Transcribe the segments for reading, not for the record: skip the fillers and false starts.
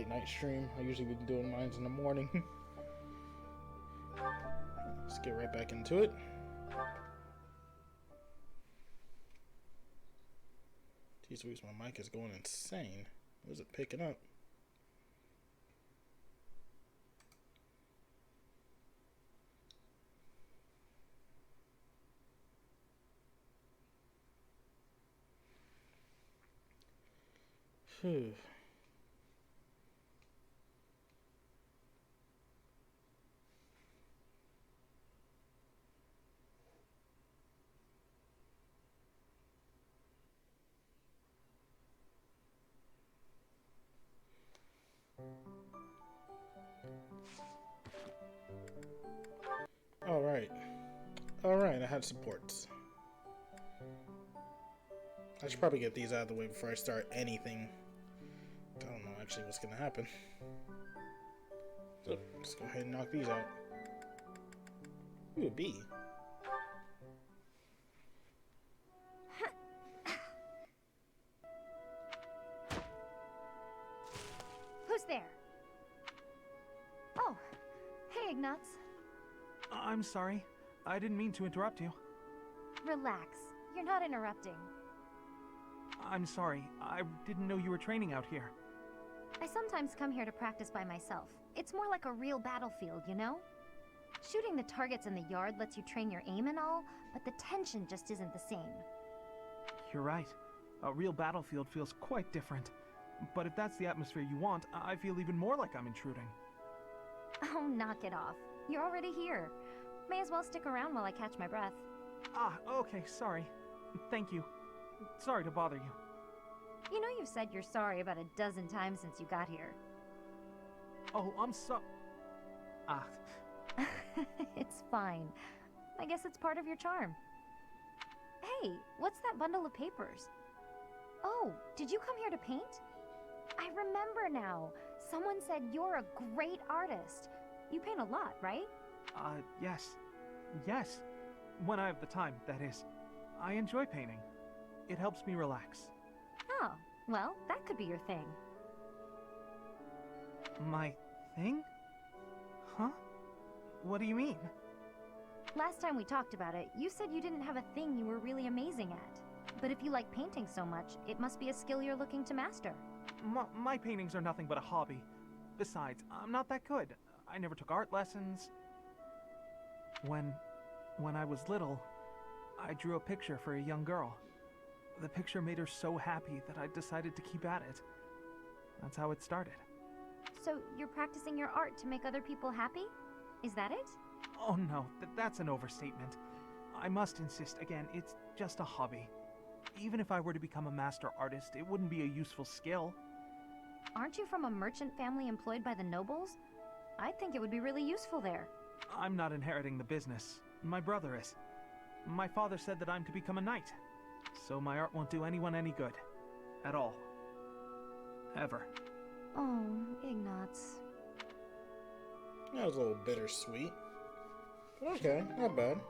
late night stream. I usually been doing mine in the morning. Let's get right back into it. These weeks my mic is going insane. What is it picking up? Phew. Alright, I had supports. I should probably get these out of the way before I start anything. I don't know actually what's gonna happen. So, let's go ahead and knock these out. Ooh, a bee. Who's there? Oh, hey, Ignatz. I'm sorry. I didn't mean to interrupt you. Relax. You're not interrupting. I'm sorry. I didn't know you were training out here. I sometimes come here to practice by myself. It's more like a real battlefield, you know? Shooting the targets in the yard lets you train your aim and all, but the tension just isn't the same. You're right. A real battlefield feels quite different. But if that's the atmosphere you want, I feel even more like I'm intruding. Oh, knock it off. You're already here. May as well stick around while I catch my breath. Ah, okay, sorry. Thank you. Sorry to bother you. You know you've said you're sorry about a dozen times since you got here. Oh, I'm so... Ah. It's fine. I guess it's part of your charm. Hey, what's that bundle of papers? Oh, did you come here to paint? I remember now. Someone said you're a great artist. You paint a lot, right? Yes. Yes. When I have the time, that is. I enjoy painting. It helps me relax. Oh, well, that could be your thing. My thing? Huh? What do you mean? Last time we talked about it, you said you didn't have a thing you were really amazing at. But if you like painting so much, it must be a skill you're looking to master. My paintings are nothing but a hobby. Besides, I'm not that good. I never took art lessons. When I was little, I drew a picture for a young girl. The picture made her so happy that I decided to keep at it. That's how it started. So you're practicing your art to make other people happy? Is that it? Oh no, that's an overstatement. I must insist again, it's just a hobby. Even if I were to become a master artist, it wouldn't be a useful skill. Aren't you from a merchant family employed by the nobles? I think it would be really useful there. I'm not inheriting the business. My brother is. My father said that I'm to become a knight. So my art won't do anyone any good. At all. Ever. Oh, Ignatz. That was a little bittersweet. But okay, not bad.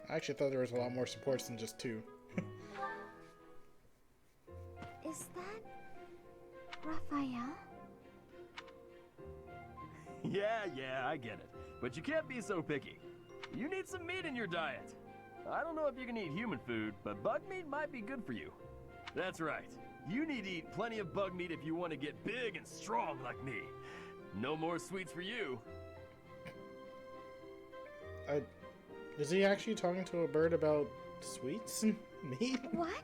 I actually thought there was a lot more supports than just two. Is that Raphael? Yeah, I get it. But you can't be so picky. You need some meat in your diet. I don't know if you can eat human food, but bug meat might be good for you. That's right. You need to eat plenty of bug meat if you want to get big and strong like me. No more sweets for you. Is he actually talking to a bird about sweets and meat? What?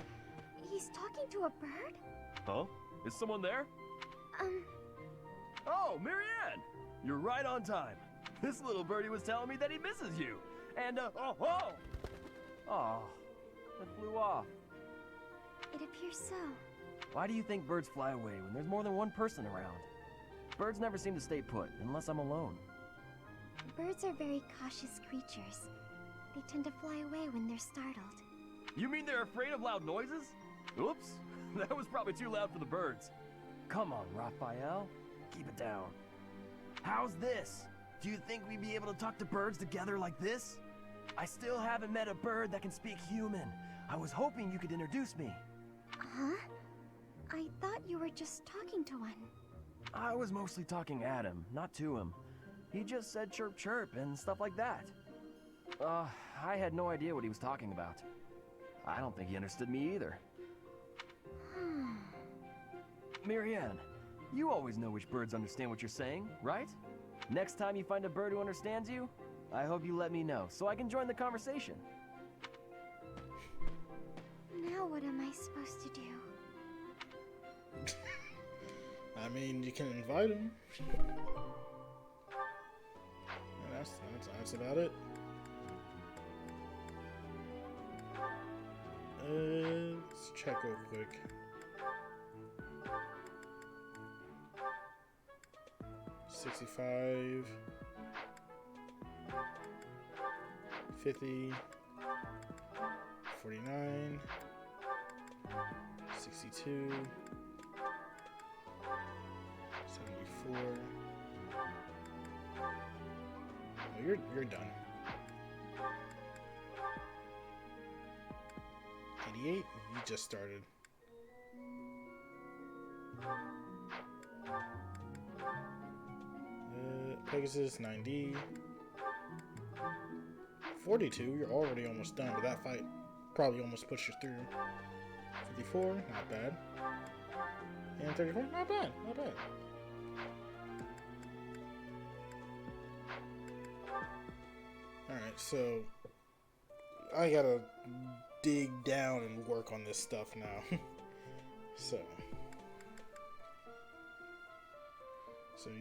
He's talking to a bird? Huh? Is someone there? Oh, Marianne! You're right on time. This little birdie was telling me that he misses you. And, Oh, it flew off. It appears so. Why do you think birds fly away when there's more than one person around? Birds never seem to stay put unless I'm alone. Birds are very cautious creatures. They tend to fly away when they're startled. You mean they're afraid of loud noises? Oops, that was probably too loud for the birds. Come on, Raphael. Keep it down. How's this? Do you think we'd be able to talk to birds together like this? I still haven't met a bird that can speak human. I was hoping you could introduce me. Huh? I thought you were just talking to one. I was mostly talking at him, not to him. He just said chirp chirp and stuff like that. I had no idea what he was talking about. I don't think he understood me either. Marianne, you always know which birds understand what you're saying, right? Next time you find a bird who understands you, I hope you let me know so I can join the conversation. Now what am I supposed to do? I mean, you can invite him. And that's about it. Let's check real quick. $65, $50, $49, $62, $74. Oh, you're done. 88. You just started. Pegasus 9D. 42. You're already almost done, but that fight probably almost puts you through. 54. Not bad. And 34. Not bad. Not bad. Alright, so I gotta dig down and work on this stuff now. So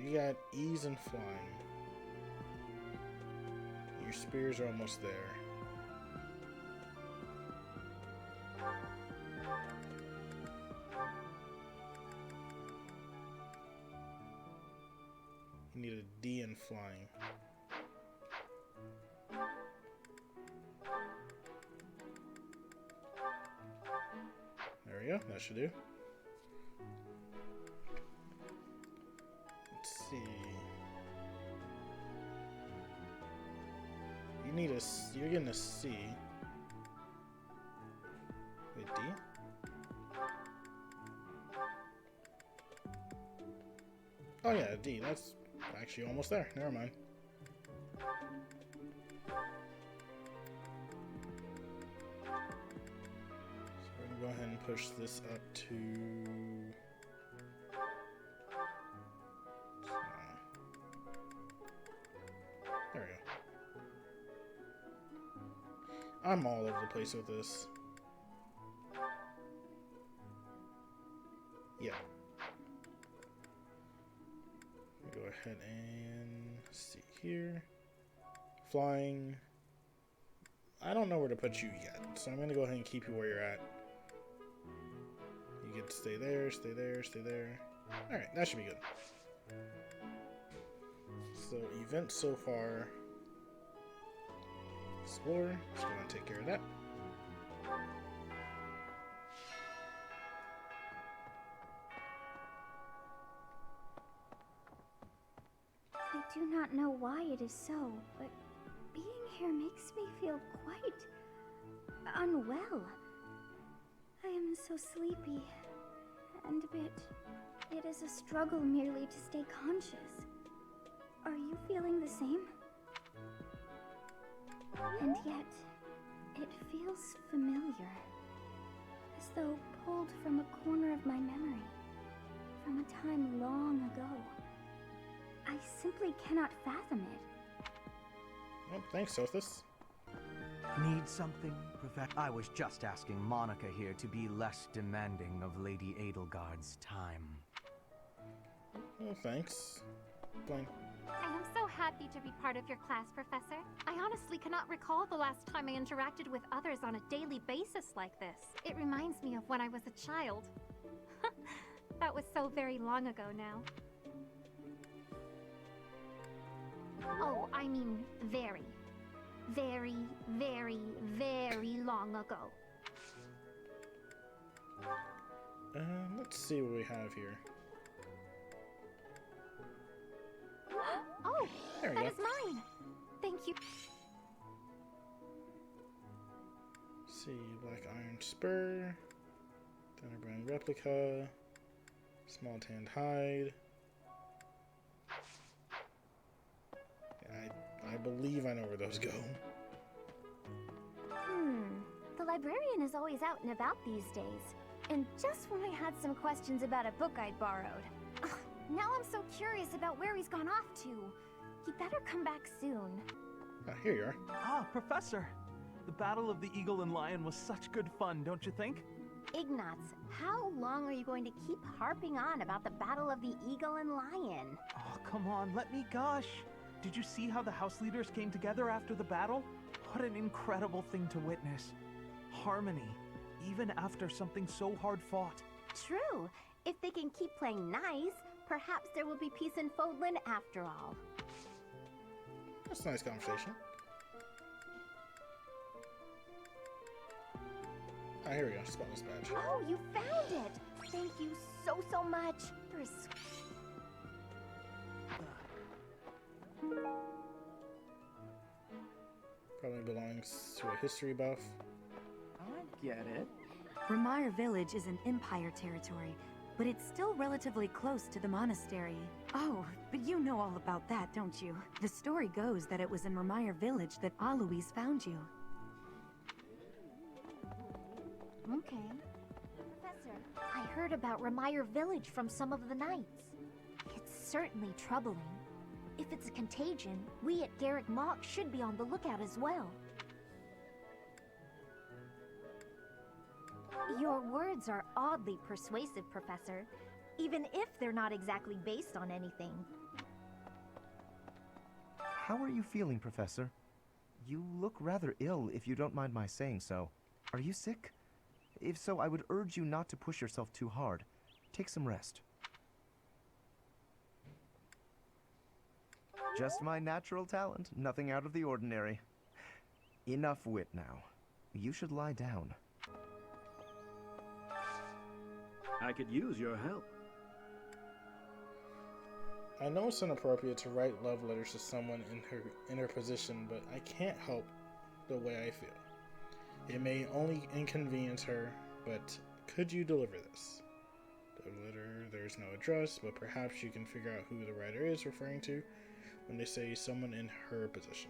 you got ease and flying. Your spears are almost there. You need a D in flying. There we go, that should do. Let's see. You need a, you're getting a C. Wait, D? Oh yeah, D, that's actually almost there, never mind. Go ahead and push this up to there we go. I'm all over the place with this. Yeah. Go ahead and see here. Flying. I don't know where to put you yet, so I'm gonna go ahead and keep you where you're at. You can stay there, stay there, stay there. Alright, that should be good. So, events so far. Explore. Let's go and take care of that. I do not know why it is so, but being here makes me feel quite unwell. I am so sleepy and a bit. It is a struggle merely to stay conscious. Are you feeling the same? And yet, it feels familiar. As though pulled from a corner of my memory. From a time long ago. I simply cannot fathom it. Well, thanks, Sothis. Need something, Professor? I was just asking Monica here to be less demanding of Lady Edelgard's time. Well, thanks. Fine. I am so happy to be part of your class, Professor. I honestly cannot recall the last time I interacted with others on a daily basis like this. It reminds me of when I was a child. That was so very long ago now. Oh, I mean very, very, very, very long ago. Let's see what we have here. Oh, There we that go. is mine. Thank you. See, black Iron spur. Thunderbrand replica. Small tanned hide. I believe I know where those go. The librarian is always out and about these days. And just when I had some questions about a book I'd borrowed. Ugh, now I'm so curious about where he's gone off to. He better come back soon. Ah, here you are. Ah, Professor! The Battle of the Eagle and Lion was such good fun, don't you think? Ignatz, how long are you going to keep harping on about the Battle of the Eagle and Lion? Oh, come on, let me gush! Did you see how the house leaders came together after the battle? What an incredible thing to witness. Harmony, even after something so hard fought. True. If they can keep playing nice, perhaps there will be peace in Fodlan after all. That's a nice conversation. Ah, here we go. Spotless badge. Oh, you found it! Thank you so, so much. You're a Probably belongs to a history buff. I get it. Ramire Village is an Empire territory, but it's still relatively close to the monastery. Oh, but you know all about that, don't you? The story goes that it was in Ramire Village that Alois found you. Okay. Professor, I heard about Ramire Village from some of the knights. It's certainly troubling. If it's a contagion, we at Garrick Mach should be on the lookout as well. Your words are oddly persuasive, Professor, even if they're not exactly based on anything. How are you feeling, Professor? You look rather ill, if you don't mind my saying so. Are you sick? If so, I would urge you not to push yourself too hard. Take some rest. Just my natural talent, nothing out of the ordinary. Enough wit now. You should lie down. I could use your help. I know it's inappropriate to write love letters to someone in her position, but I can't help the way I feel. It may only inconvenience her, but could you deliver this? The letter, there's no address, but perhaps you can figure out who the writer is referring to when they say someone in her position.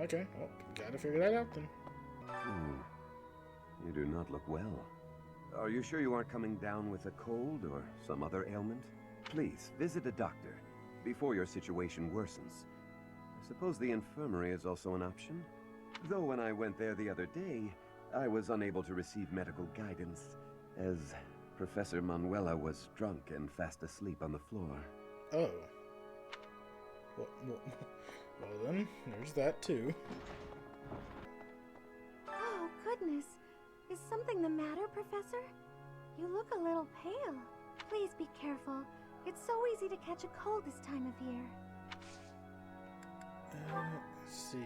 Okay, well, gotta figure that out then. You do not look well. Are you sure you aren't coming down with a cold or some other ailment? Please, visit a doctor before your situation worsens. I suppose the infirmary is also an option. Though when I went there the other day, I was unable to receive medical guidance, as Professor Manuela was drunk and fast asleep on the floor. Oh. Well then, there's that too. Oh, goodness. Is something the matter, Professor? You look a little pale. Please be careful. It's so easy to catch a cold this time of year. Let's see.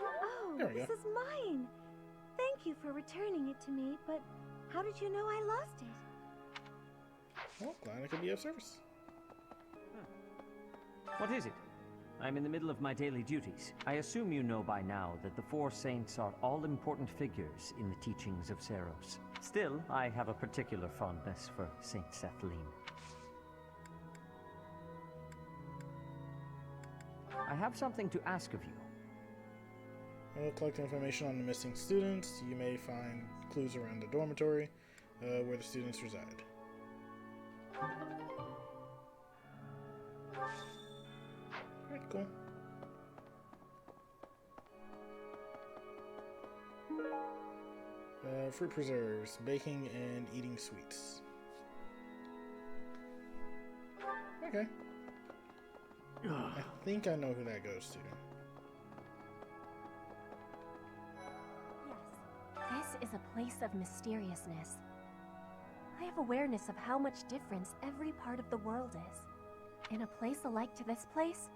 Oh, There we this go. is mine. Thank you for returning it to me, but how did you know I lost it? Well, glad I could be of service. What is it? I'm in the middle of my daily duties. I assume you know by now that the four saints are all-important figures in the teachings of Seros. Still, I have a particular fondness for Saint Sethlin. I have something to ask of you. I will collect information on the missing students. You may find clues around the dormitory where the students reside. Alright, cool. Fruit preserves, baking and eating sweets. Okay. I think I know who that goes to. Yes, this is a place of mysteriousness. I have awareness of how much difference every part of the world is. In a place alike to this place,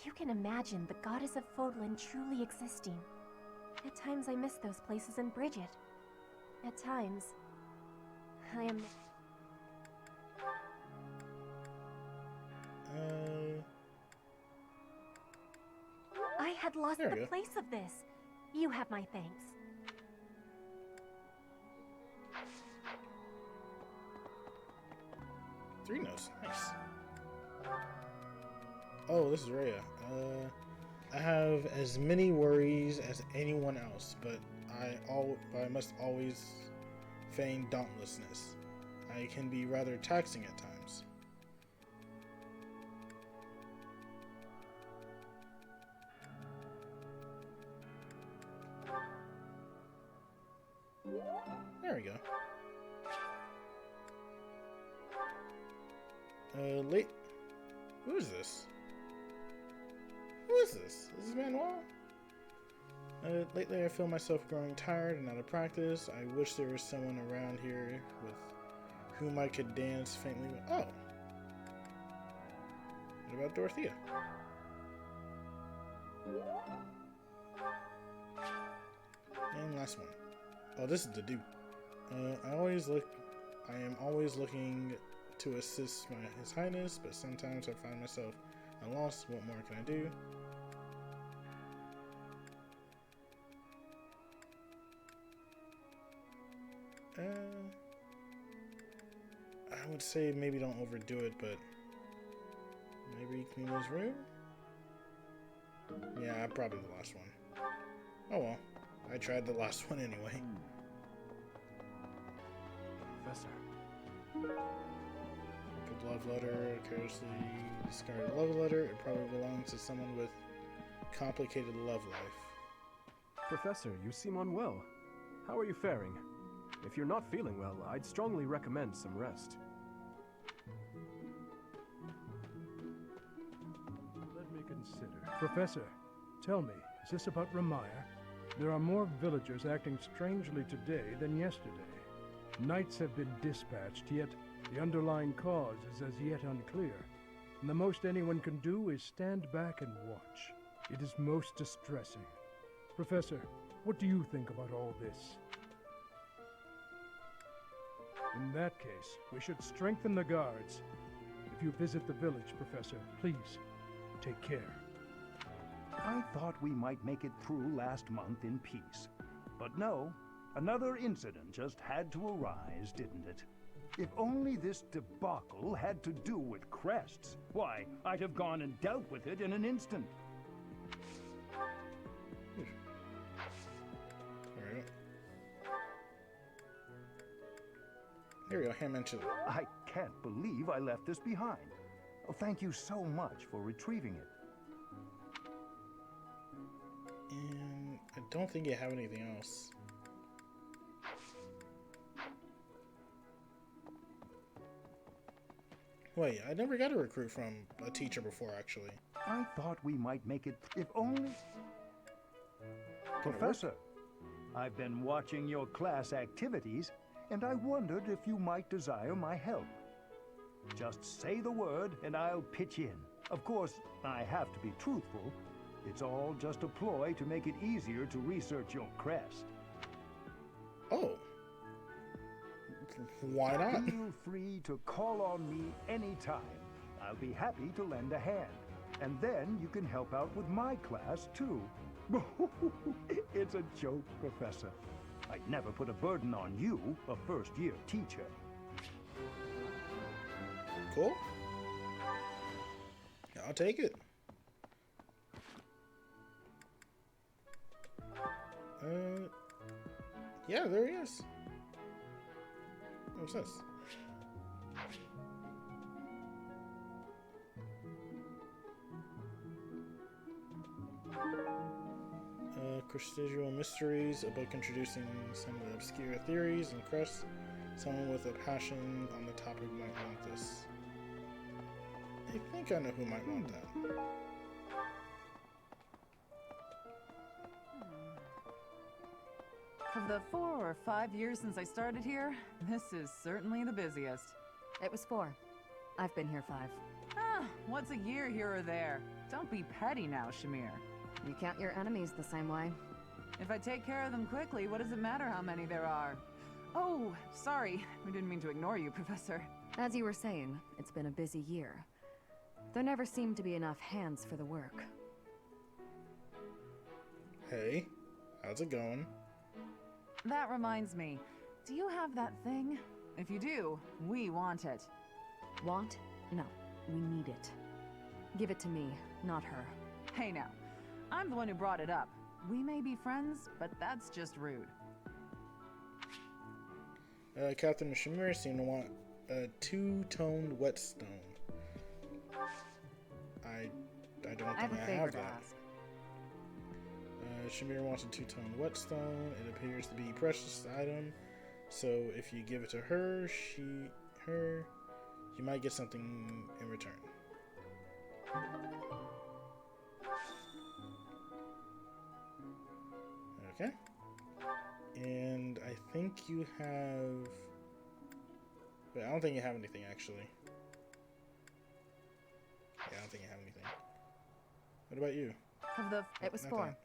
you can imagine the goddess of Fodlan truly existing. At times I miss those places in Bridget. At times, I am... I had lost the place of this. You have my thanks. Three notes, nice. Oh, this is Rhea. I have as many worries as anyone else, but I must always feign dauntlessness. I can be rather taxing at times. There we go. Who is this? Who is this? Is this Manuel? Lately I feel myself growing tired and out of practice. I wish there was someone around here with whom I could dance faintly with. Oh! What about Dorothea? And last one. Oh, this is the dude. I am always looking to assist His Highness, but sometimes I find myself at loss. What more can I do? I would say maybe don't overdo it, but maybe clean his room? Yeah, probably the last one. Oh well, I tried the last one anyway. Professor. A love letter, carelessly discarded love letter. It probably belongs to someone with complicated love life. Professor, you seem unwell. How are you faring? If you're not feeling well, I'd strongly recommend some rest. Let me consider. Professor, tell me, is this about Ramire? There are more villagers acting strangely today than yesterday. Knights have been dispatched, yet the underlying cause is as yet unclear. And the most anyone can do is stand back and watch. It is most distressing. Professor, what do you think about all this? In that case, we should strengthen the guards. If you visit the village, Professor, please, take care. I thought we might make it through last month in peace. But no, another incident just had to arise, didn't it? If only this debacle had to do with crests, why, I'd have gone and dealt with it in an instant. Alright. Here we go, hand mentioned. I can't believe I left this behind. Oh, thank you so much for retrieving it. And I don't think you have anything else. Wait, I never got a recruit from a teacher before, actually. I thought we might make it, if only... Professor, I've been watching your class activities, and I wondered if you might desire my help. Just say the word, and I'll pitch in. Of course, I have to be truthful. It's all just a ploy to make it easier to research your crest. Oh. Why not? Feel free to call on me anytime. I'll be happy to lend a hand. And then you can help out with my class, too. It's a joke, Professor. I'd never put a burden on you, a first-year teacher. Cool. I'll take it. Yeah, there he is. What's this? Prestigial Mysteries, a book introducing some of the obscure theories and crests. Someone with a passion on the topic might want this. I think I know who might want that. Of the 4 or 5 years since I started here, this is certainly the busiest. It was 4. I've been here 5. Ah, What's a year here or there? Don't be petty now, Shamir. You count your enemies the same way. If I take care of them quickly, what does it matter how many there are? Oh, sorry. We didn't mean to ignore you, Professor. As you were saying, it's been a busy year. There never seemed to be enough hands for the work. Hey, how's it going? That reminds me. Do you have that thing? If you do, we want it. Want? No, we need it. Give it to me, not her. Hey now, I'm the one who brought it up. We may be friends, but that's just rude. Captain Shamir seemed to want a two-toned whetstone. I don't think I have that. Shamir wants a two-toned whetstone. It appears to be a precious item, so if you give it to her, you might get something in return. Okay. And I think you have... Wait, I don't think you have anything, actually. Yeah, I don't think you have anything. What about you? It was 4.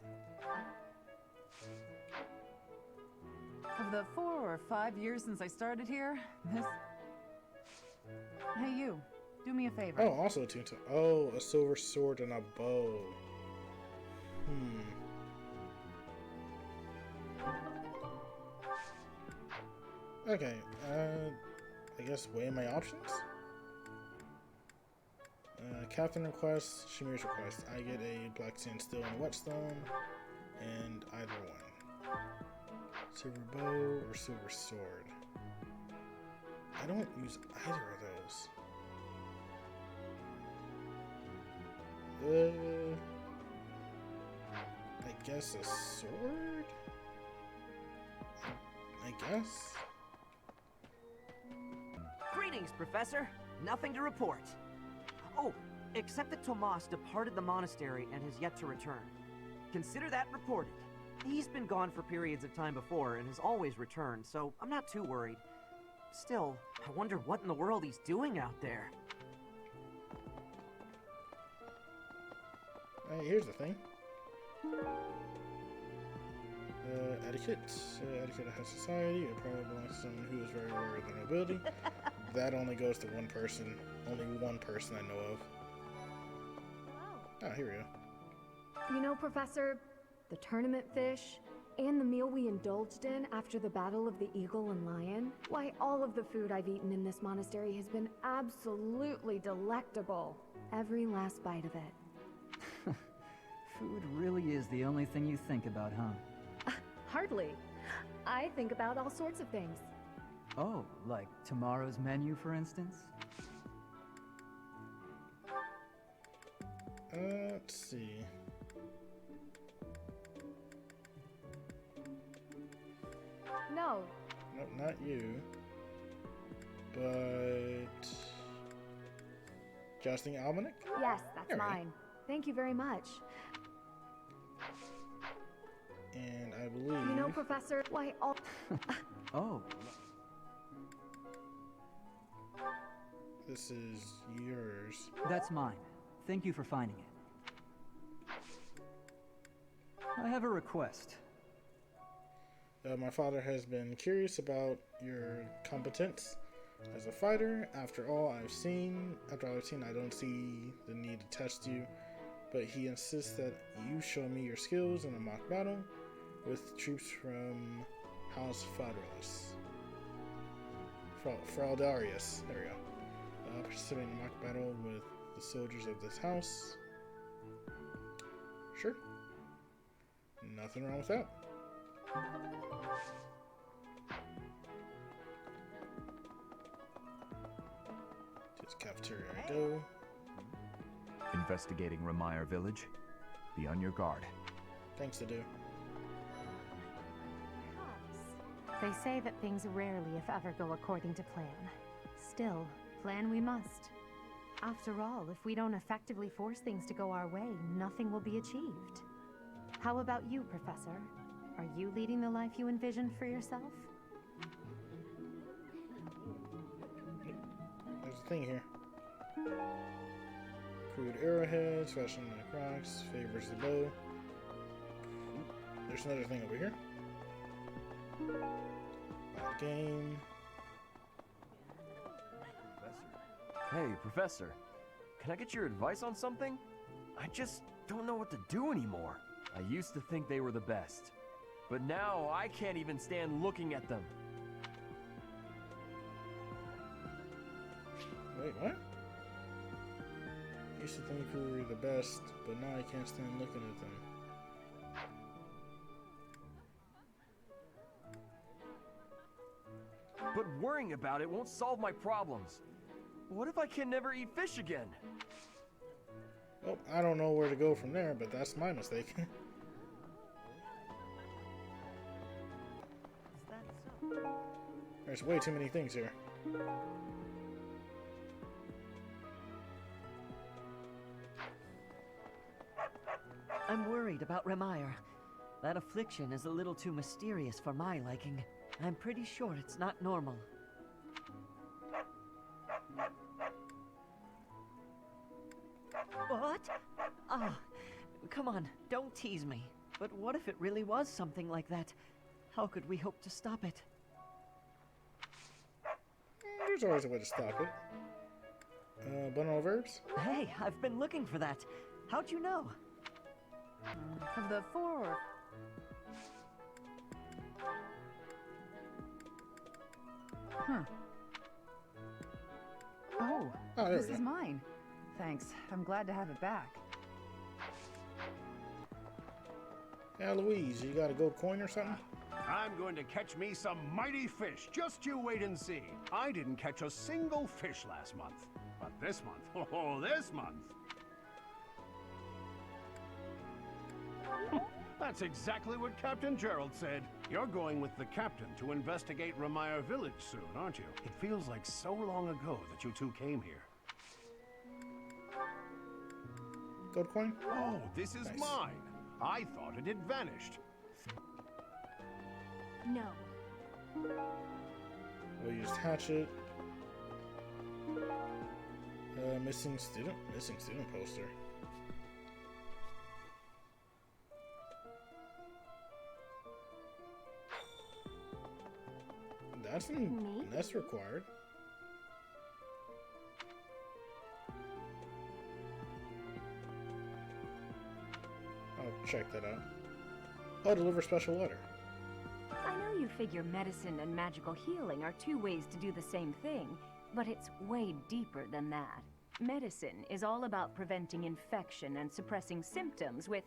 Of the 4 or 5 years since I started here, this... Hey you, do me a favor. Oh, also a two-tone. Oh, a silver sword and a bow. Okay, I guess weigh my options? Captain request, Shamir's request. I get a black sand steel and a whetstone, and either one. Silver bow or silver sword. I don't use either of those. I guess a sword? I guess? Greetings, Professor. Nothing to report. Oh, except that Tomas departed the monastery and has yet to return. Consider that reported. He's been gone for periods of time before and has always returned, so I'm not too worried. Still, I wonder what in the world he's doing out there. Hey, here's the thing. Etiquette. Etiquette of high society. It probably belongs to someone who is very aware of the nobility. That only goes to one person. Only one person I know of. Oh, here we go. You know, Professor, the tournament fish, and the meal we indulged in after the Battle of the Eagle and Lion, why, all of the food I've eaten in this monastery has been absolutely delectable. Every last bite of it. Food really is the only thing you think about, huh? Hardly. I think about all sorts of things. Oh, like tomorrow's menu, for instance? Let's see. No. Nope, not you. But... Jousting Almanac? Yes, that's mine. Thank you very much. And I believe... You know, Professor, why all... Oh. This is yours. That's mine. Thank you for finding it. I have a request. My father has been curious about your competence as a fighter. After all I've seen, I don't see the need to test you, but he insists that you show me your skills in a mock battle with troops from House Fadrelus. Fraldarius. There we go. Participate in a mock battle with the soldiers of this house. Sure. Nothing wrong with that. To his cafeteria I go. Investigating Ramire Village. Be on your guard. Thanks, Adu. They say that things rarely, if ever, go according to plan. Still, plan we must. After all, if we don't effectively force things to go our way, nothing will be achieved. How about you, Professor? Are you leading the life you envisioned for yourself? There's a thing here. Crude arrowheads, fashion like rocks, favors the bow. There's another thing over here. Game. Hey, Professor. Can I get your advice on something? I just don't know what to do anymore. I used to think they were the best, but now I can't even stand looking at them. Wait, what? Used to think we were the best, but now I can't stand looking at them. But worrying about it won't solve my problems. What if I can never eat fish again? Well, I don't know where to go from there, but that's my mistake. There's way too many things here. I'm worried about Remire. That affliction is a little too mysterious for my liking. I'm pretty sure it's not normal. What? Ah, come on, don't tease me. But what if it really was something like that? How could we hope to stop it? There's always a way to stop it. Bundle of herbs? Hey, I've been looking for that. How'd you know? Of the four. Huh. Oh, this is mine. Thanks. I'm glad to have it back. Yeah, Louise, you got a gold coin or something? I'm going to catch me some mighty fish. Just you wait and see. I didn't catch a single fish last month. But this month, oh, this month. That's exactly what Captain Gerald said. You're going with the captain to investigate Remire Village soon, aren't you? It feels like so long ago that you two came here. Gold coin? Oh, this is mine. I thought it had vanished. No. We'll use hatchet. Missing student poster. That's required. I'll check that out. Oh, deliver special letter. I know you figure medicine and magical healing are two ways to do the same thing, but it's way deeper than that. Medicine is all about preventing infection and suppressing symptoms with,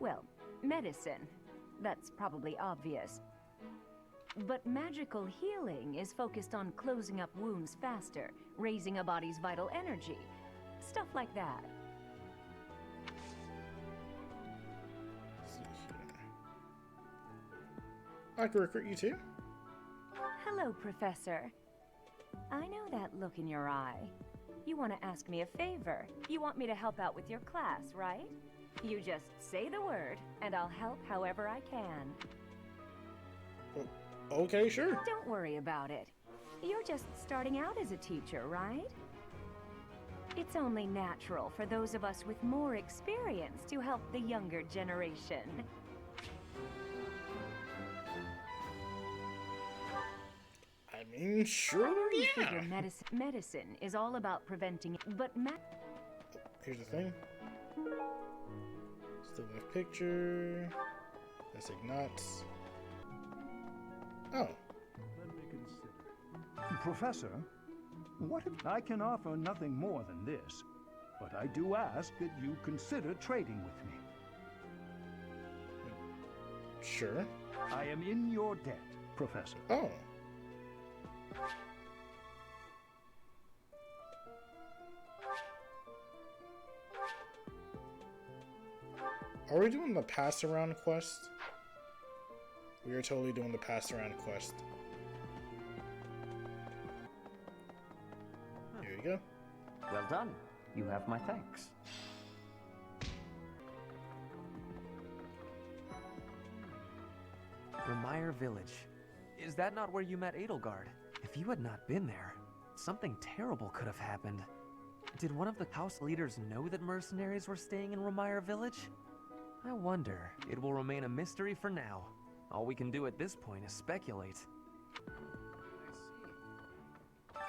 well, medicine. That's probably obvious. But magical healing is focused on closing up wounds faster, raising a body's vital energy. Stuff like that. I can recruit you too. Hello, Professor. I know that look in your eye. You want to ask me a favor. You want me to help out with your class, right? You just say the word, and I'll help however I can. Okay, sure. Don't worry about it. You're just starting out as a teacher, right? It's only natural for those of us with more experience to help the younger generation. I mean, sure, You yeah. figure medicine is all about preventing, but Here's the thing. Still life picture. That's Ignatz. Oh. Let me consider. Professor, what if I can offer nothing more than this, but I do ask that you consider trading with me. Sure. I am in your debt, Professor. Oh. Are we doing the pass around quest? We are totally doing the pass around quest. Here you go. Well done. You have my thanks. Remire Village. Is that not where you met Edelgard? If you had not been there, something terrible could have happened. Did one of the house leaders know that mercenaries were staying in Remire Village? I wonder. It will remain a mystery for now. All we can do at this point is speculate.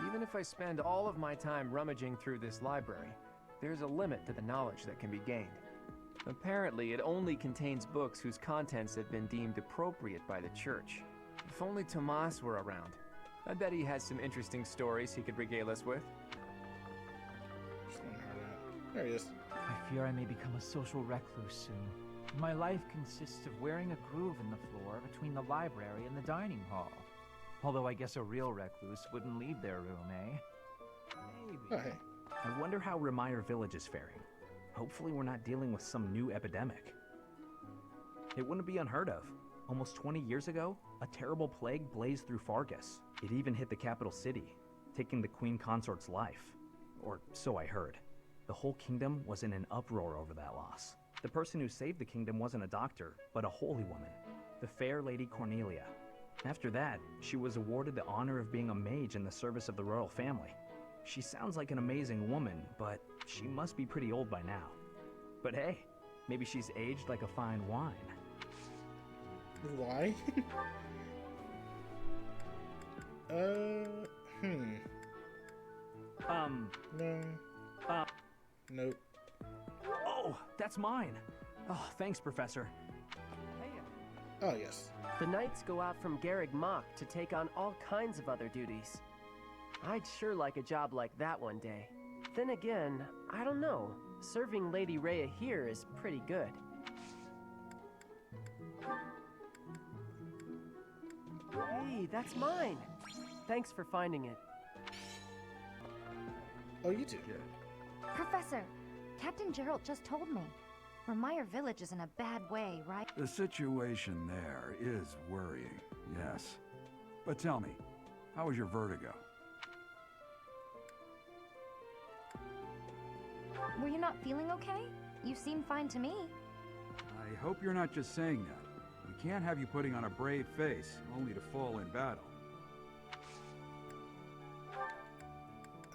Even if I spend all of my time rummaging through this library, there's a limit to the knowledge that can be gained. Apparently, it only contains books whose contents have been deemed appropriate by the church. If only Tomas were around. I bet he has some interesting stories he could regale us with. There he is. I fear I may become a social recluse soon. My life consists of wearing a groove in the floor between the library and the dining hall. Although I guess a real recluse wouldn't leave their room, eh? Maybe. Oh, hey. I wonder how Remire Village is faring. Hopefully we're not dealing with some new epidemic. It wouldn't be unheard of. Almost 20 years ago, a terrible plague blazed through Fargus. It even hit the capital city, taking the Queen Consort's life. Or so I heard. The whole kingdom was in an uproar over that loss. The person who saved the kingdom wasn't a doctor, but a holy woman, the fair Lady Cornelia. After that, she was awarded the honor of being a mage in the service of the royal family. She sounds like an amazing woman, but she must be pretty old by now. But hey, maybe she's aged like a fine wine. Why? No. Nope. Oh, that's mine. Oh, thanks, Professor. Oh, yes. The knights go out from Garreg Mach to take on all kinds of other duties. I'd sure like a job like that one day. Then again, I don't know. Serving Lady Rhea here is pretty good. Hey, that's mine. Thanks for finding it. Oh, you do? Professor, Captain Gerald just told me. Remire Village is in a bad way, right? The situation there is worrying, yes. But tell me, how was your vertigo? Were you not feeling okay? You seem fine to me. I hope you're not just saying that. We can't have you putting on a brave face, only to fall in battle.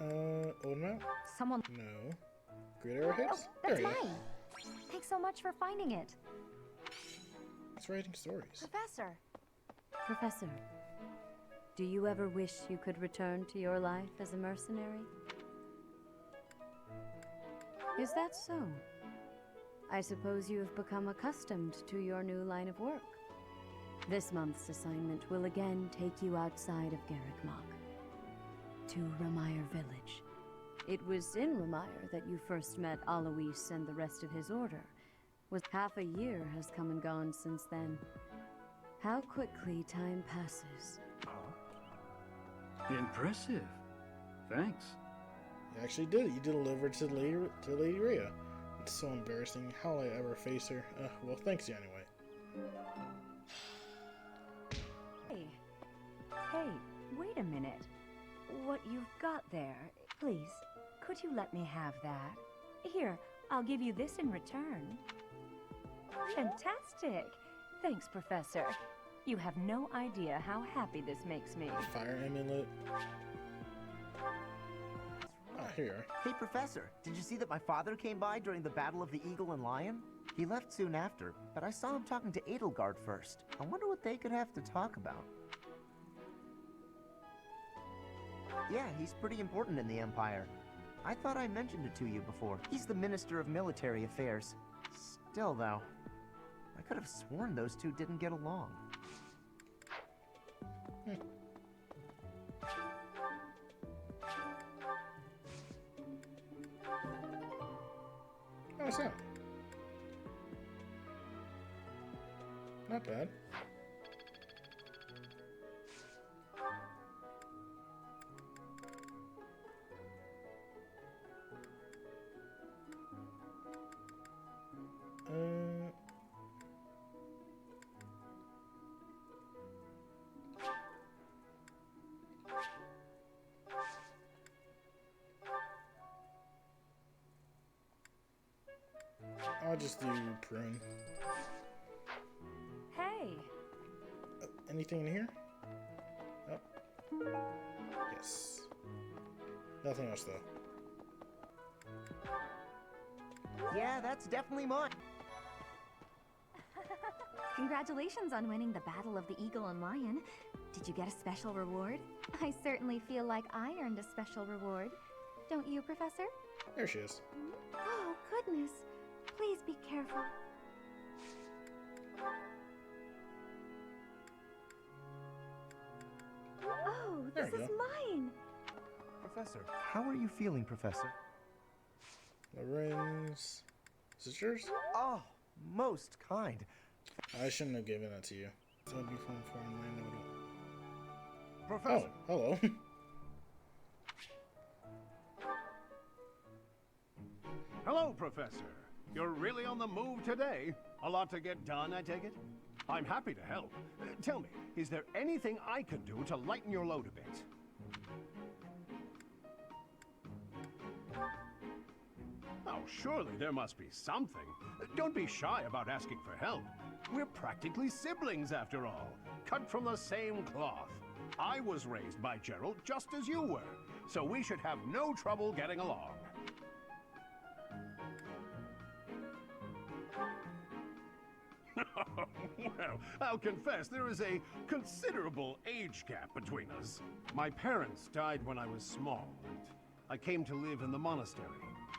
Oh no? Someone... No. Great arrowheads? Oh, that's there you mine. Thanks so much for finding it. It's writing stories. Professor. Professor, do you ever wish you could return to your life as a mercenary? Is that so? I suppose you have become accustomed to your new line of work. This month's assignment will again take you outside of Garreg Mach, to Remire Village. It was in Remire that you first met Alois and the rest of his order. Was half a year has come and gone since then. How quickly time passes. Impressive. Thanks. You actually did it. You delivered to Lady Rhea. It's so embarrassing. How will I ever face her? Well, thanks you anyway. Hey, wait a minute. What you've got there, please, could you let me have that? Here, I'll give you this in return. Fantastic! Thanks, Professor. You have no idea how happy this makes me. Fire amulet. Oh, here. Hey, Professor, did you see that my father came by during the Battle of the Eagle and Lion? He left soon after, but I saw him talking to Edelgard first. I wonder what they could have to talk about. Yeah, he's pretty important in the Empire. I thought I mentioned it to you before. He's the Minister of Military Affairs. Still, though, I could have sworn those two didn't get along. How's that? Not bad. I'll just do prune. Hey! Anything in here? Oh. Yes. Nothing else though. Yeah, that's definitely mine. Congratulations on winning the Battle of the Eagle and Lion. Did you get a special reward? I certainly feel like I earned a special reward. Don't you, Professor? There she is. Oh, goodness. Please be careful. Oh, There this you is go. mine. Professor, how are you feeling, Professor? Lorenz. Is it yours? Oh, most kind. I shouldn't have given that to you. So it'd be fun for my note. Professor. Oh, hello. Hello, Professor. You're really on the move today. A lot to get done, I take it? I'm happy to help. Tell me, is there anything I can do to lighten your load a bit? Oh, surely there must be something. Don't be shy about asking for help. We're practically siblings, after all. Cut from the same cloth. I was raised by Gerald just as you were, so we should have no trouble getting along. Well, I'll confess there is a considerable age gap between us. My parents died when I was small, and I came to live in the monastery.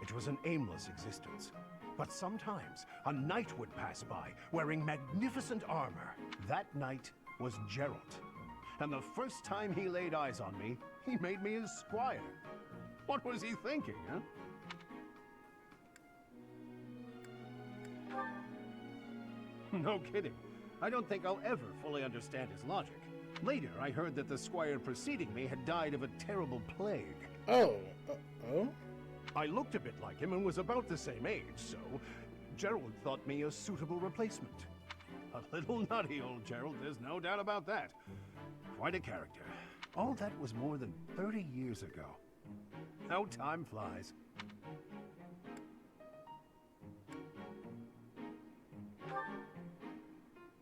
It was an aimless existence. But sometimes a knight would pass by wearing magnificent armor. That knight was Gerald. And the first time he laid eyes on me, he made me his squire. What was he thinking, huh? No kidding. I don't think I'll ever fully understand his logic. Later, I heard that the squire preceding me had died of a terrible plague. Oh. Oh? I looked a bit like him and was about the same age, so Gerald thought me a suitable replacement. A little nutty, old Gerald, there's no doubt about that. Quite a character. All that was more than 30 years ago. How time flies.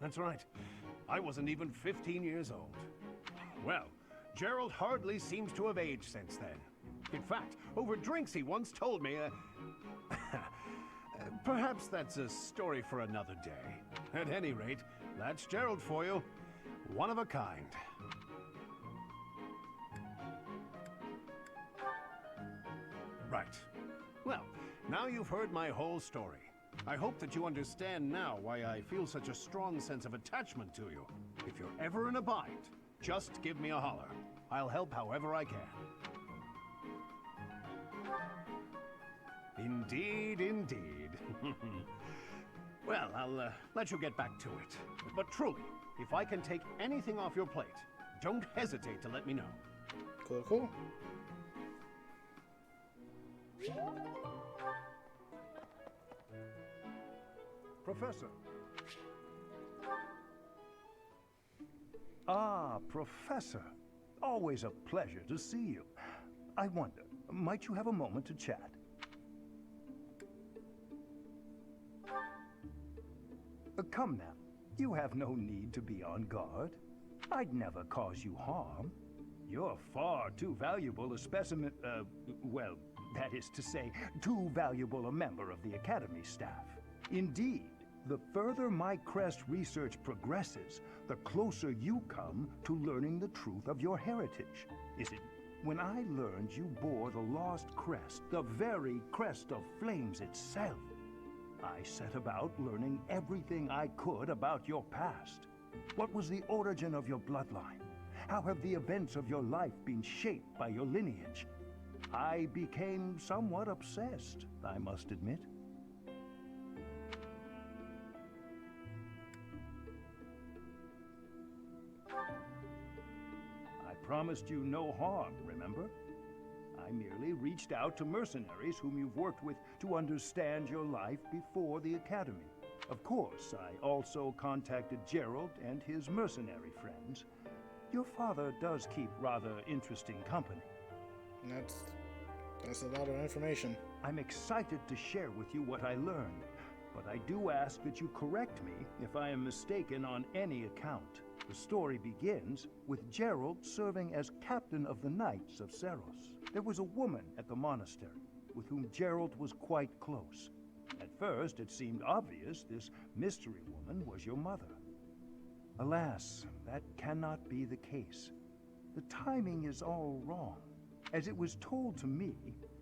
That's right. I wasn't even 15 years old. Well, Gerald hardly seems to have aged since then. In fact, over drinks he once told me, perhaps that's a story for another day. At any rate, that's Gerald for you. One of a kind. Right. Well, now you've heard my whole story. I hope that you understand now why I feel such a strong sense of attachment to you. If you're ever in a bind, just give me a holler. I'll help however I can. Indeed, indeed. Well, I'll let you get back to it. But truly, if I can take anything off your plate, don't hesitate to let me know. Cool, cool. Professor. Ah, Professor. Always a pleasure to see you. I wonder, might you have a moment to chat? Come now. You have no need to be on guard. I'd never cause you harm. You're far too valuable a specimen, well, that is to say, too valuable a member of the Academy staff. Indeed, the further my crest research progresses, the closer you come to learning the truth of your heritage. Is it when I learned you bore the lost crest, the very crest of flames itself? I set about learning everything I could about your past. What was the origin of your bloodline? How have the events of your life been shaped by your lineage? I became somewhat obsessed, I must admit. I promised you no harm, remember? I merely reached out to mercenaries whom you've worked with to understand your life before the Academy. Of course, I also contacted Gerald and his mercenary friends. Your father does keep rather interesting company. That's a lot of information. I'm excited to share with you what I learned, but I do ask that you correct me if I am mistaken on any account. The story begins with Gerald serving as captain of the Knights of Seros. There was a woman at the monastery. with whom Gerald was quite close. At first, it seemed obvious this mystery woman was your mother. Alas, that cannot be the case. The timing is all wrong. As it was told to me,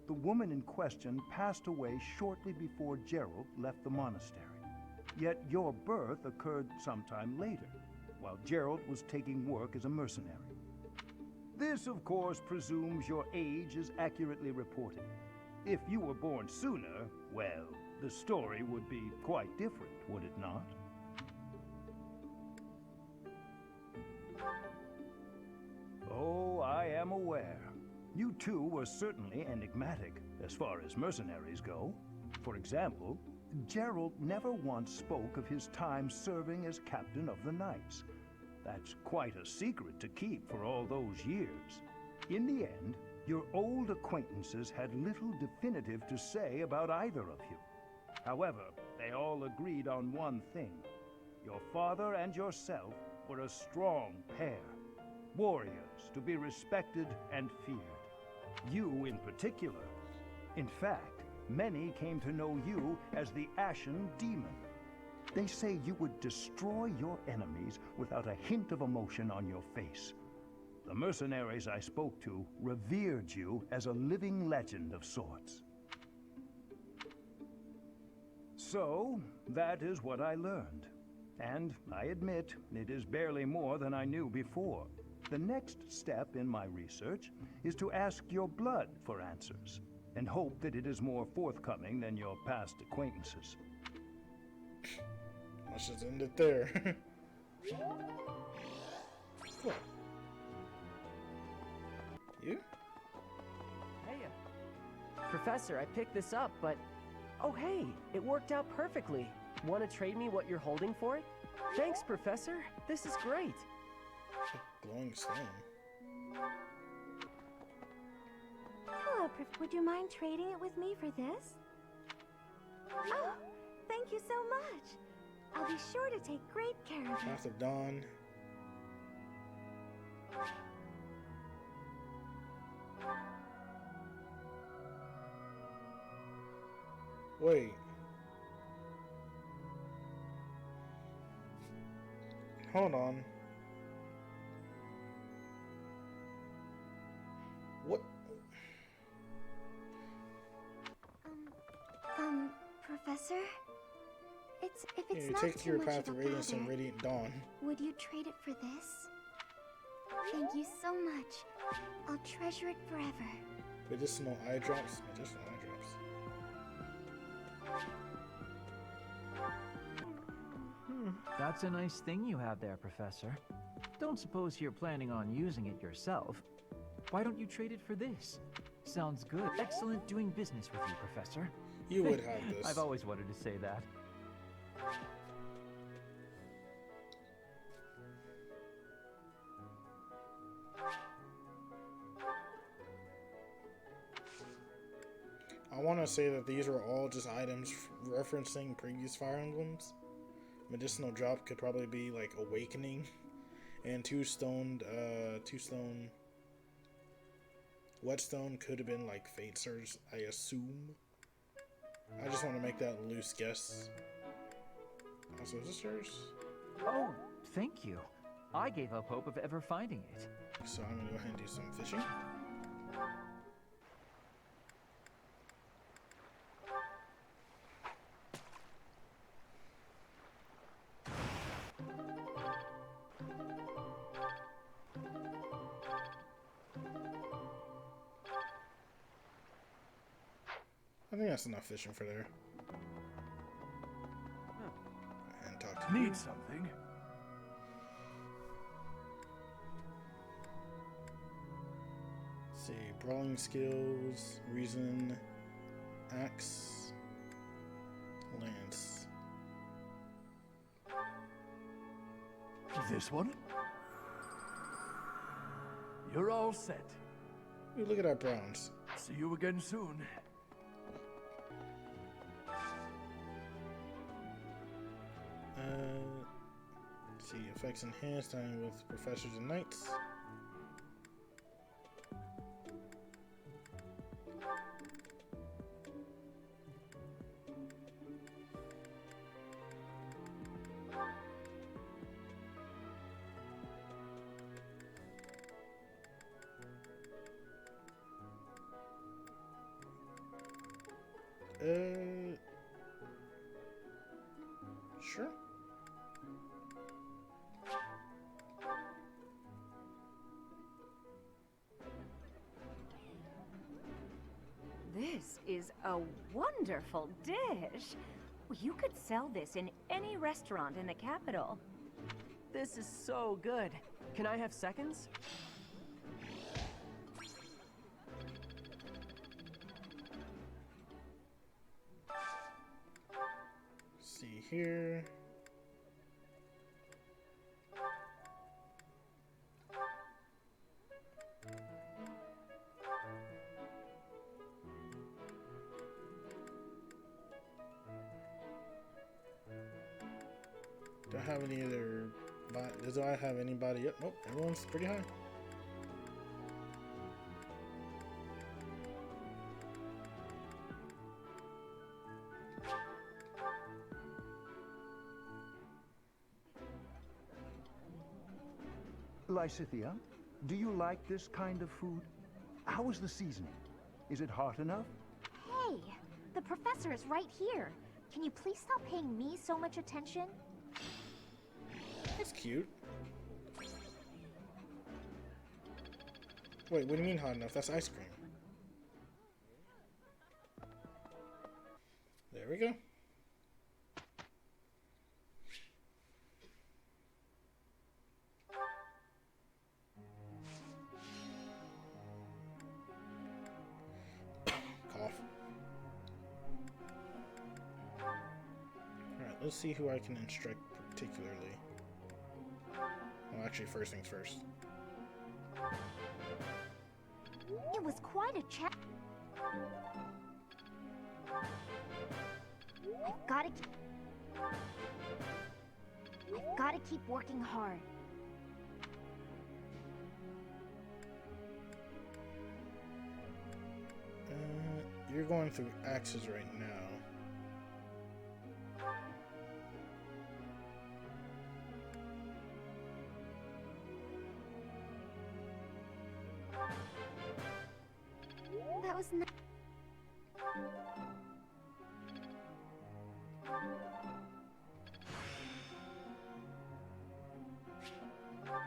the woman in question passed away shortly before Gerald left the monastery. Yet your birth occurred sometime later, while Gerald was taking work as a mercenary. This, of course, presumes your age is accurately reported. If you were born sooner, well, the story would be quite different, would it not? Oh, I am aware. You two were certainly enigmatic, as far as mercenaries go. For example, Gerald never once spoke of his time serving as captain of the Knights. That's quite a secret to keep for all those years. In the end, your old acquaintances had little definitive to say about either of you. However, they all agreed on one thing. Your father and yourself were a strong pair. Warriors to be respected and feared. You in particular. In fact, many came to know you as the Ashen Demon. They say you would destroy your enemies without a hint of emotion on your face. The mercenaries I spoke to revered you as a living legend of sorts. So, that is what I learned. And I admit, it is barely more than I knew before. The next step in my research is to ask your blood for answers, and hope that it is more forthcoming than your past acquaintances. Let's just end it there. Cool. You? Hey, Professor, I picked this up, but... Oh, hey, it worked out perfectly. Want to trade me what you're holding for it? Thanks, Professor. This is great. Glowing stone. Hello, would you mind trading it with me for this? Oh, thank you so much. I'll be sure to take great care of it. Path of Dawn. Wait. Hold on. What? Professor? If it's Here, not take too your much path of of a radiance and bother, radiant dawn. would you trade it for this? Thank you so much. I'll treasure it forever. Medicinal eye drops. Medicinal eye drops. That's a nice thing you have there, Professor. Don't suppose you're planning on using it yourself. Why don't you trade it for this? Sounds good. Excellent doing business with you, Professor. You would have this. I've always wanted to say that. I want to say that these are all just items referencing previous Fire Emblems. Medicinal drop could probably be like Awakening, and two stone Whetstone could have been like Fate Surge, I assume. I just want to make that loose guess. Also, is this yours? Oh, thank you. I gave up hope of ever finding it. So I'm gonna go ahead and do some fishing. I think that's enough fishing for there. And talk to Need something? Let's see, brawling skills, reason, axe, lance. This one? You're all set. Ooh, look at our browns. See you again soon. Let's see, effects enhanced, dining with professors and knights. Sure. This is a wonderful dish. You could sell this in any restaurant in the capital. This is so good. Can I have seconds? See here. Do I have any other? Do I have anybody up? Nope, everyone's pretty high. Lysithea, do you like this kind of food? How is the seasoning? Is it hot enough? Hey, the professor is right here. Can you please stop paying me so much attention? That's cute. Wait, what do you mean hot enough? That's ice cream. There we go. Cough. Alright, let's see who I can instruct particularly. Well, actually, first things first. It was quite a chat. I've gotta keep working hard. You're going through axes right now. That was not.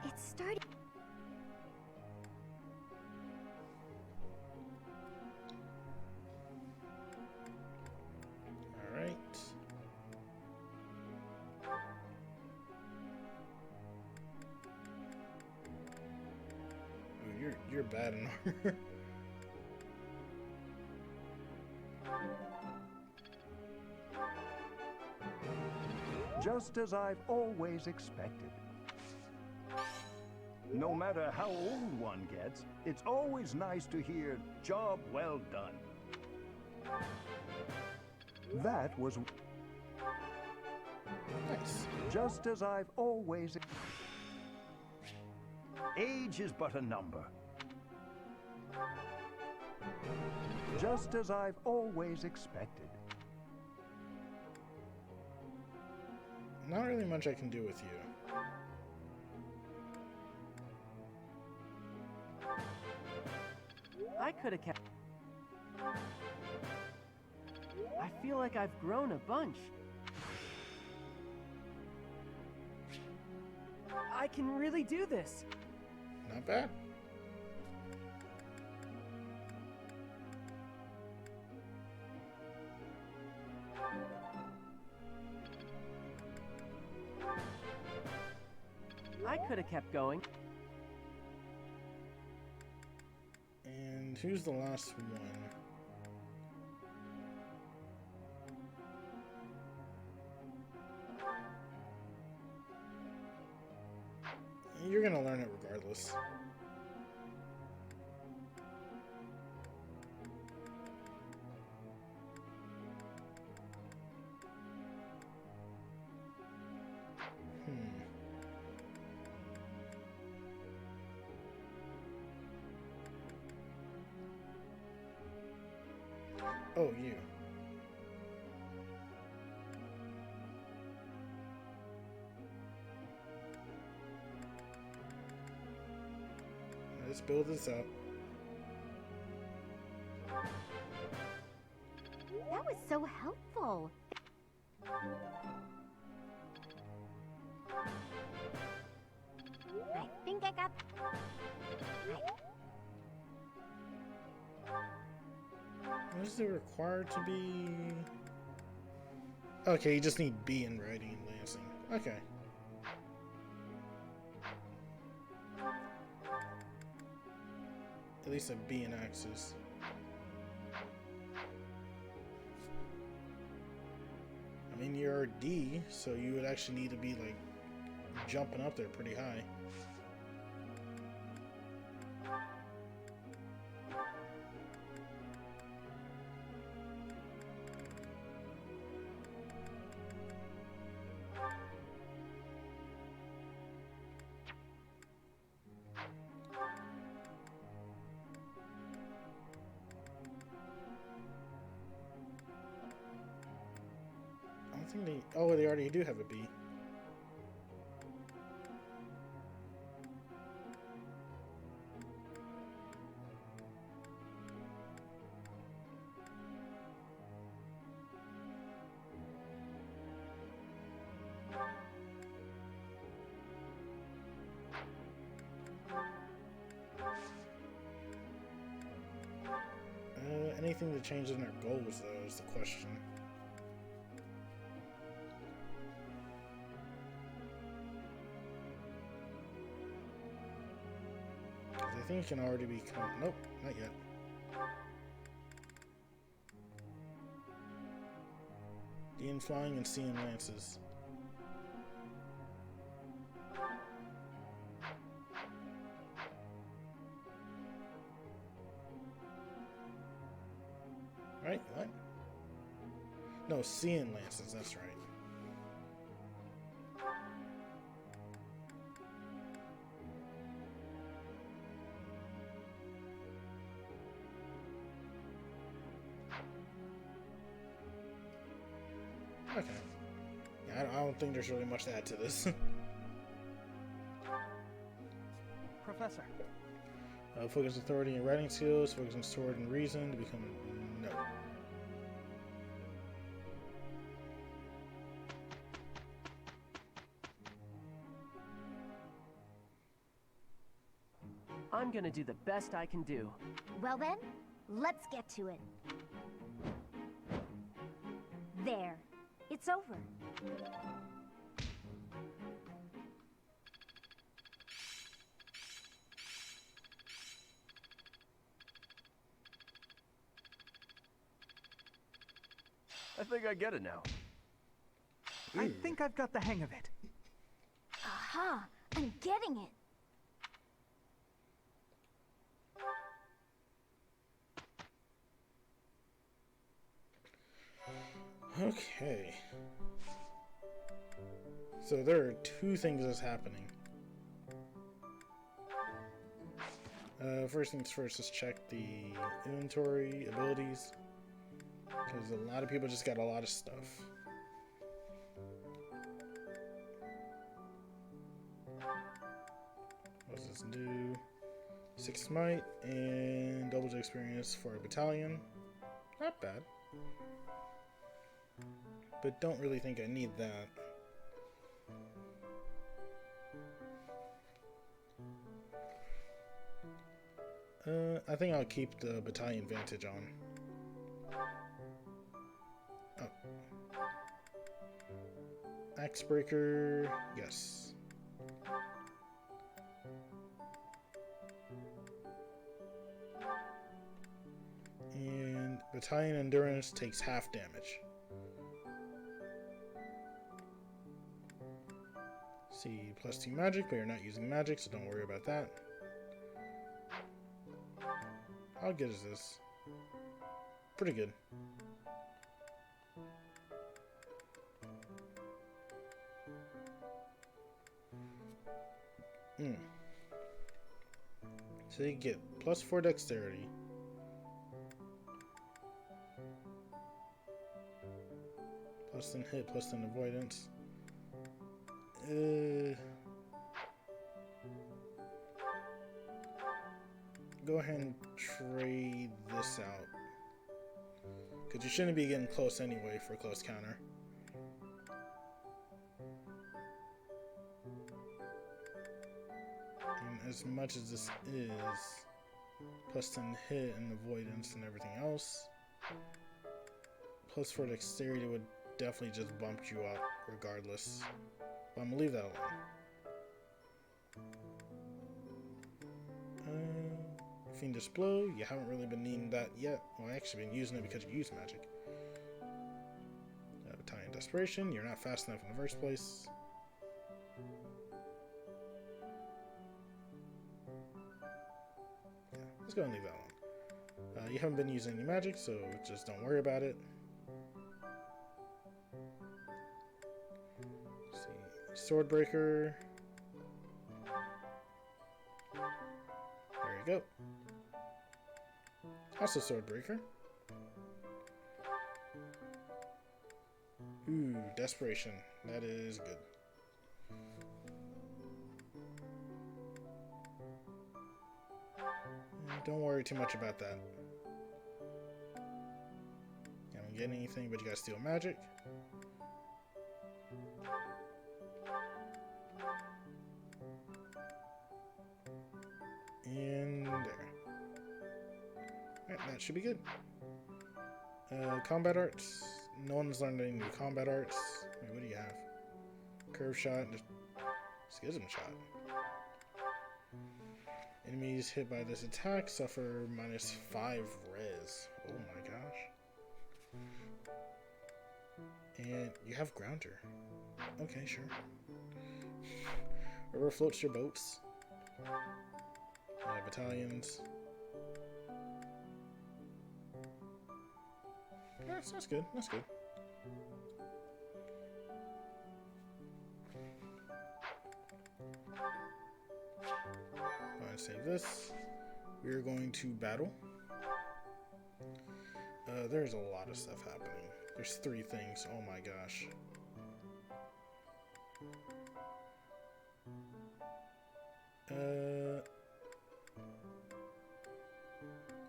It started. All right. Ooh, you're bad in armor. Just as I've always expected. No matter how old one gets, it's always nice to hear, "Job well done." That was nice. Just as I've always. Age is but a number. Just as I've always expected. Not really much I can do with you. I could have kept. I feel like I've grown a bunch. I can really do this. Not bad. I could have kept going. And who's the last one? You're gonna learn it regardless. Oh, you. Let's build this up. That was so helpful. got... Is it required to be... Okay, you just need B in writing and lancing. Okay. At least a B in axis. I mean, you're a D, so you would actually need to be like jumping up there pretty high. I don't think they... Oh, they already do have a B. Anything that changes in their goals, though, is the question. I think it can already be... Nope, not yet. D in flying and C in lances. Right? What? No, C in lances, that's right. Okay. Yeah, I don't think there's really much to add to this. Professor. Focus authority and writing skills, focus on sword and reason to become... No. I'm gonna do the best I can do. Well then, let's get to it. There. It's over. I think I get it now. I think I've got the hang of it. Aha! I'm getting it! Okay. So there are two things that's happening. First things first, let's check the inventory abilities. Because a lot of people just got a lot of stuff. What does this do? 6 smite and double experience for a battalion. Not bad. But don't really think I need that. I think I'll keep the battalion vantage on. Oh. Axebreaker, yes. And battalion endurance takes half damage. See, +2 magic, but you're not using magic, so don't worry about that. How good is this? Pretty good. So you get +4 dexterity. +10 hit, +10 avoidance. Go ahead and trade this out. Because you shouldn't be getting close anyway for close counter. And as much as this is plus 10 hit and avoidance and everything else, plus for dexterity would definitely just bump you up regardless. But I'm gonna leave that alone. Fiendish Blow, you haven't really been needing that yet. Well, I actually been using it because you use magic. Battalion Desperation, you're not fast enough in the first place. Yeah, let's go and leave that one. You haven't been using any magic, so just don't worry about it. Let's see, Swordbreaker. There you go. Also Swordbreaker. Ooh, Desperation. That is good. Don't worry too much about that. I don't get anything, but you gotta steal magic. And there. Alright, that should be good. Combat arts. No one's learned any new combat arts. Wait, what do you have? Curve shot. Schism shot. Enemies hit by this attack suffer -5 res. Oh my gosh. And you have Grounder. Okay, sure. River floats your boats. Battalions. Yeah, that's good. That's good. Alright, save this. We're going to battle. There's a lot of stuff happening. There's 3 things. Oh my gosh.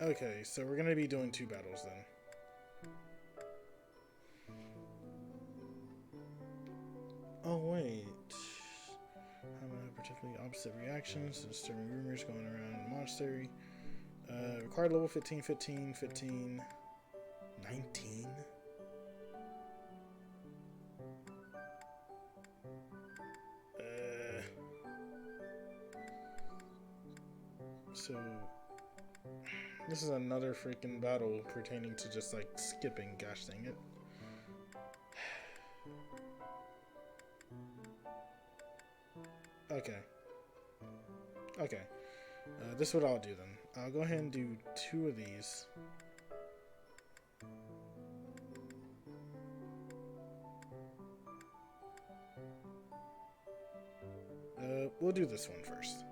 Okay, so we're gonna be doing 2 battles then. Oh wait. Having particularly opposite reactions to disturbing rumors going around the monastery. Required level 15, 15, 15, 19. So this is another freaking battle pertaining to just like skipping, gosh dang it. Okay. Okay. This is what I'll do then. I'll go ahead and do 2 of these. We'll do this one first.